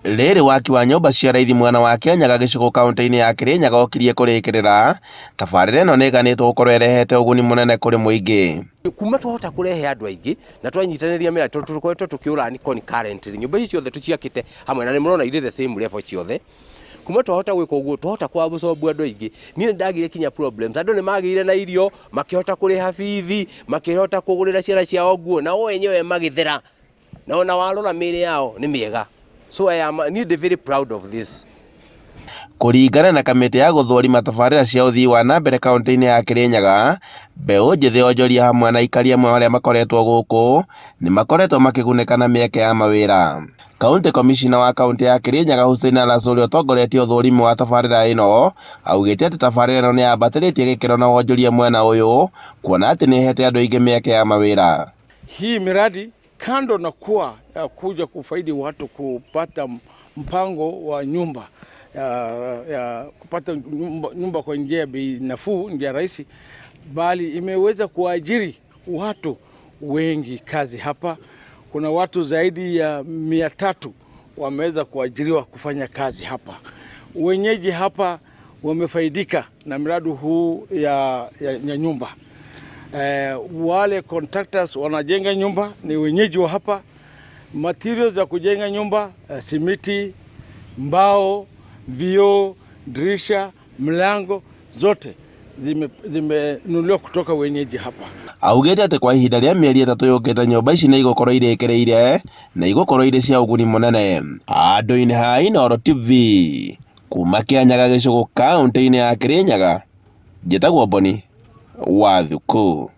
Rĩrĩ waki wa nyũmba cia raithi mwena wa Kianyaga gĩcigo kaunti-inĩ ya Kirinyaga ũkirie kũrĩkĩrĩra, tabarĩra ĩno nĩĩganĩtwo gũkorwo ĩrehete ũguni mũnene kũrĩ mũingĩ. Kuma twahota kũrehe andũ aingĩ na twanyitanĩria mĩra tũkoretwo tũkĩũrani concurrently nyũmba ici ciothe tũciakĩte hamwe na nĩmũrona irĩ the same level ciothe. Kuma twahota gwĩka ũguo twahota kwabsorb andũ aingĩ. Niĩ nĩndagire kinya problems, andũ nĩmagĩire na irio, makĩhota kũrĩha bithi, makĩhota kũgũrĩra ciana ciao nguo, na o enyewe magĩthera, na ona warora mĩĩrĩ yao nĩ mĩega. So I am very proud of this. Kũringana na kamĩtĩ ya gũthũrima tabarĩra cia ũthii wa na mbere kaunti-inĩ ya Kirinyaga, mbeũ njĩthĩ onjoria hamwe na aikari amwe arĩa makoretwo gũkũ nĩmakoretwo makĩgunĩka na mĩeke ya mawĩra. County Commissioner wa kaunti ya Kirinyaga Hussein Alassuri ũtongoretie ũthũrimi wa tabarĩra ĩno augĩte atĩ tabarĩra ĩno nĩyambatĩrĩtie gĩkĩro na wonjoria mwena ũyũ, kuona atĩ nĩhete andũ aingĩ mĩeke ya mawĩra. Hii miradi kando na kuwa ya kuja kufaidi watu kupata mpango wa nyumba ya kupata nyumba kwa njia bei nafuu, njia rahisi, bali imeweza kuajiri watu wengi kazi hapa. Kuna watu zaidi ya 300 wameweza kuajiriwa kufanya kazi hapa. Wenyeji hapa wamefaidika na mradi huu ya nyumba. Wale contractors wanajenga nyumba ni wenyeji wa hapa. Materials za kujenga nyumba, simiti, mbao, vioo, dirisha, mlango zote zimenunuliwa kutoka wenyeji hapa. Augĩte atĩ kwa ihinda rĩa mĩeri 3 yũkĩte nyũmba ici nĩigũkorwo irĩkĩrĩire na igũkorwo irĩ cia ũguni mũnene. Handũ-inĩ ha Inooro TV kuma Kĩanyaga gĩcigo kaunti-inĩ ya Kirinyaga, njĩtagwo Boni Wathuku.